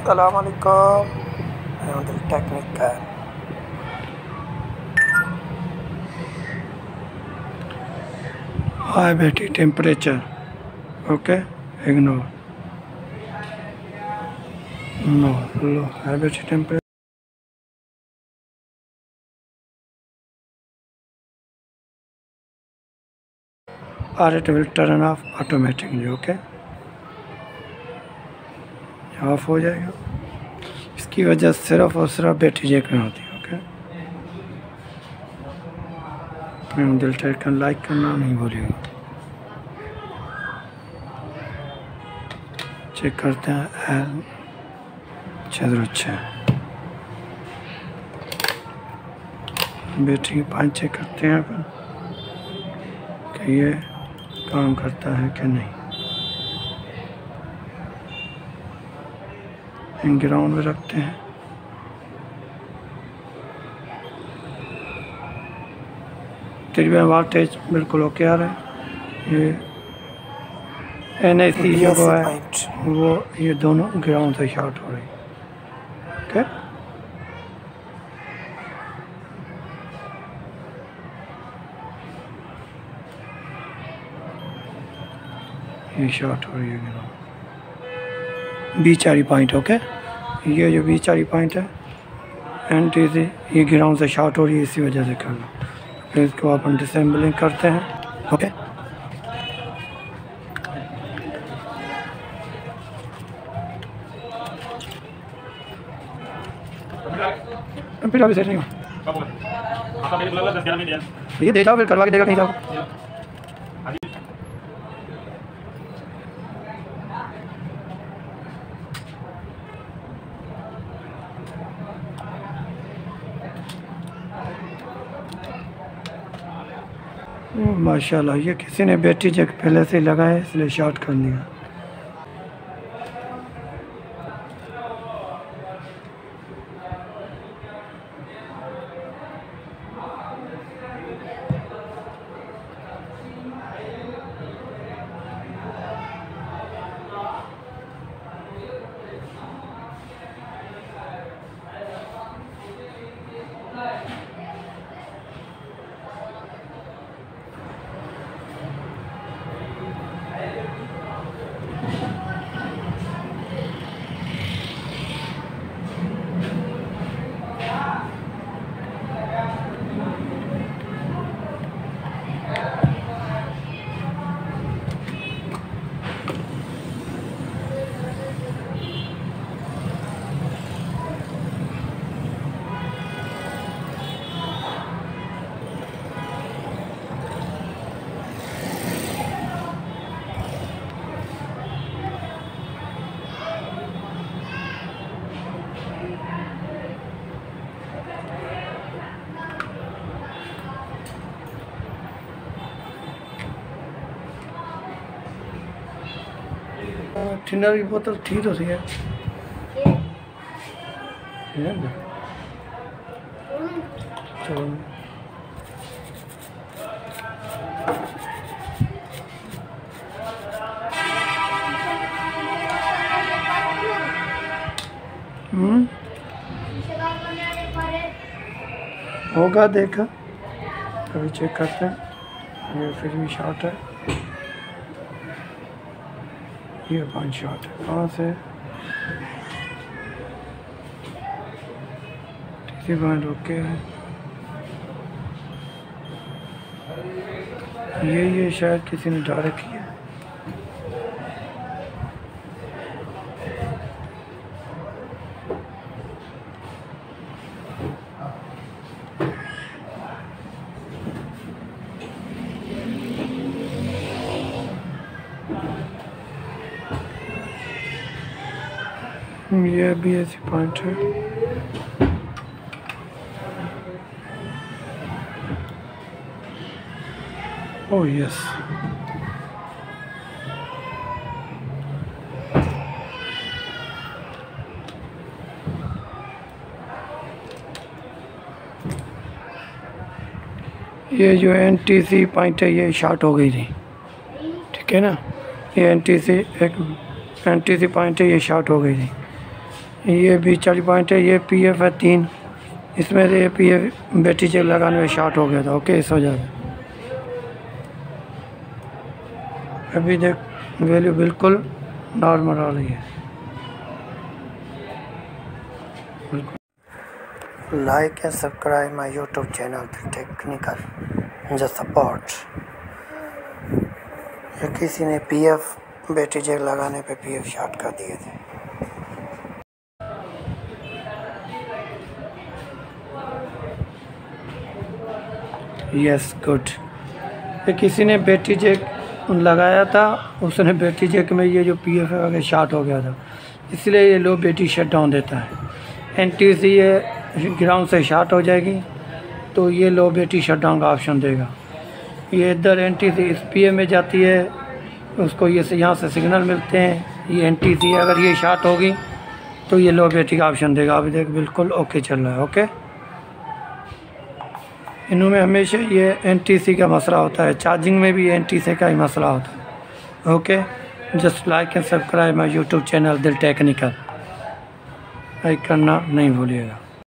Assalamualaikum. I'm the technique guy. High battery temperature. Okay, ignore. No, low. High battery temperature. Or it will turn off automatically. Okay, of हो जाएगा। इसकी वजह सिर्फ और सिर्फ battery Jack में होती है। ओके, दिल धड़कन लाइक करना नहीं भूलिएगा। चेक करते हैं L6006 बैटरी की पॉइंट चेक करते हैं अपन कि ये काम करता है कि नहीं। ग्राउंड में रखते हैं। तकरीबन वाटेज बिल्कुल ओके आ रहा है। ये NIC जो है वो ये दोनों ग्राउंड से शॉर्ट हो रही है। ओके, ये शॉर्ट हो रही है ग्राउंड B4 पॉइंट। ओके, ये जो B4 पॉइंट है NTC ये ग्राउंड से शॉर्ट हो रही है, इसी वजह से कर लो। फिर इसको अपन डिसेंबलिंग करते हैं। ओके, फिर अभी सेट नहीं हो ये दे जाओ, फिर करवा के देगा कहीं जाओ। माशाल्लाह, ये किसी ने बैटरी जैक पहले से लगाया इसलिए शॉर्ट कर दिया। थिनर की बोतल ठीक होती है। चलो होगा, देखा अभी चेक करते हैं। ये फिर भी शॉर्ट है, ये 5 शॉट है। कहाँ से किसी पॉइंट ओके है। ये शायद किसी ने डाल रखी है। ये भी ऐसी पॉइंट है। ओह यस, ये जो NTC पॉइंट है ये शॉर्ट हो गई थी। ठीक है ना, ये NTC पॉइंट है, ये शॉर्ट हो गई थी। ये भी 40 पॉइंट है। ये PF है 3, इसमें ये PF बैटरी चेक लगाने में शॉर्ट हो गया था। ओके, इस वजह से अभी देख वैल्यू बिल्कुल नॉर्मल आ रही है। Like and subscribe my YouTube channel technical the support. किसी ने PF बैटरी चेक लगाने पे PF शॉर्ट कर दिए थे। Yes good. ये किसी ने बैटरी चेक लगाया था, उसने बैटरी चेक में ये जो PF है अगर शॉर्ट हो गया था, इसलिए ये लो बैटरी शट डाउन देता है। NTC ये ग्राउंड से शॉर्ट हो जाएगी तो ये लो बैटरी शट डाउन का ऑप्शन देगा। ये इधर NTC इस PM में जाती है, उसको ये यहाँ से सिग्नल मिलते हैं। ये NTC अगर ये शॉर्ट होगी तो ये लो बैटरी का ऑप्शन देगा। अभी देख बिल्कुल ओके चल रहा है। ओके, इनमें हमेशा ये NTC का मसला होता है, चार्जिंग में भी NTC का ही मसला होता है। Okay, just like and subscribe my YouTube channel दिल टेक्निकल, लाइक करना नहीं भूलिएगा।